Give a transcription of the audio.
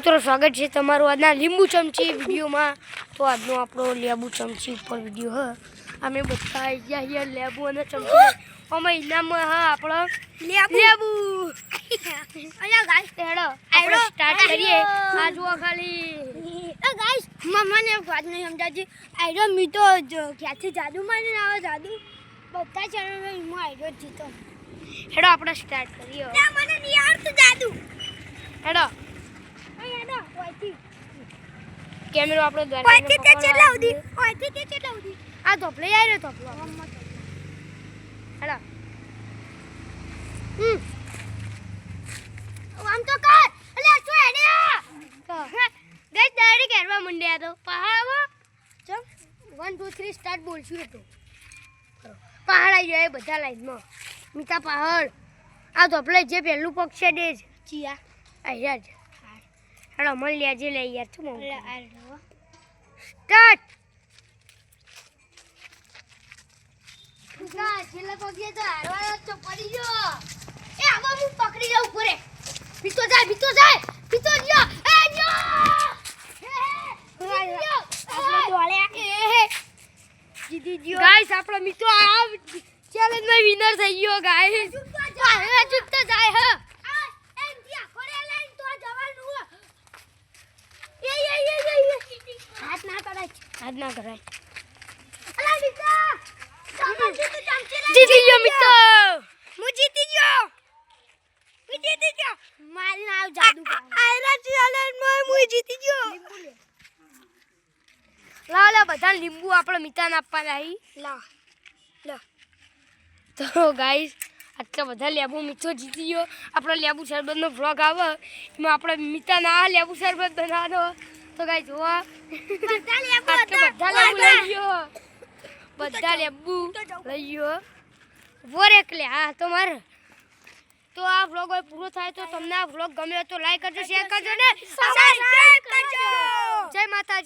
મિત્રો સ્વાગત છે તમારું આજના લીંબુ ચમચી વિડીયોમાં। તો આજનો આપણો લેબુ ચમચી ઉપર વિડીયો હ અમે બધા આવી ગયા અહીંયા લેબુ અને ચમચી અમે ઇનામમાં હા આપણો લેબુ અહીંયા ગાઈસ હેડો આપણે સ્ટાર્ટ કરીએ આ જુઓ ખાલી ગાઈસ મને વાત નહીં સમજાતી આઈરો મીતો ક્યાંથી જાદુ મારીને આવે જાદુ બધા ચેનલમાં હું આઈરો જીતો હેડો આપણે સ્ટાર્ટ કરીએ મને નહીં આવડતું જાદુ હેડો કેમેરો આપણો દ્વારા ઓયથી તે કેટલા ઉડી આ ધોપલે આયો ધોપલો હેડો આમ તો કર અલે શું હેડે તો ગઈ ડાયરેક્ટ હેરવા મંડ્યા તો પહાડો ચમ 1 2 3 સ્ટાર્ટ બોલશું તો પહાડ આવી જાય બધા લાઈનમાં મીઠા પહાડ આ ધોપલે જે પહેલું પક્ષ છે દે ચિયા આયા જ હેડો મળ લેજે લે યાર શું મો સ્ટાર્ટ કા છેલ્લા પગે તો હારવાનો તો પડી ગયો એ આમાં હું પકડી જાઉં ઘરે ભીતો જાય ગયો એ ગયો આપણો દોળ્યા જીતી ગયો ગાઈસ આપણો મિત્રો આ ચેલેન્જ માં વિનર થઈ ગયો ગાઈસ ચૂપતો જાય હ હાથ ના કરાય અલા મિત્ર જીતી ગયો મિત્ર હું જીતી ગયો મારી નાવ જાદુ આયરા ચેલેન્જ માં હું જીતી ગયો લા બધા લીંબુ આપણો મિતાને આપવાના હી લા તો ગાઈસ આટલા બધા લેબુ મીઠો જીતી ગયો આપણો લેબુ શરબતનો વ્લોગ આવે એમાં આપણે મિતાના આ લેબુ શરબત બનાવવાનો તો ગાઈસ જોવા બધા લેબુ લઈ ગયો વોરેકલે હા તો મારે તો આ વ્લોગ પૂરો થાય તો તમને આ વ્લોગ ગમ્યો તો લાઈક કરજો શેર કરજો ને સબસ્ક્રાઇબ કરજો જય માતાજી।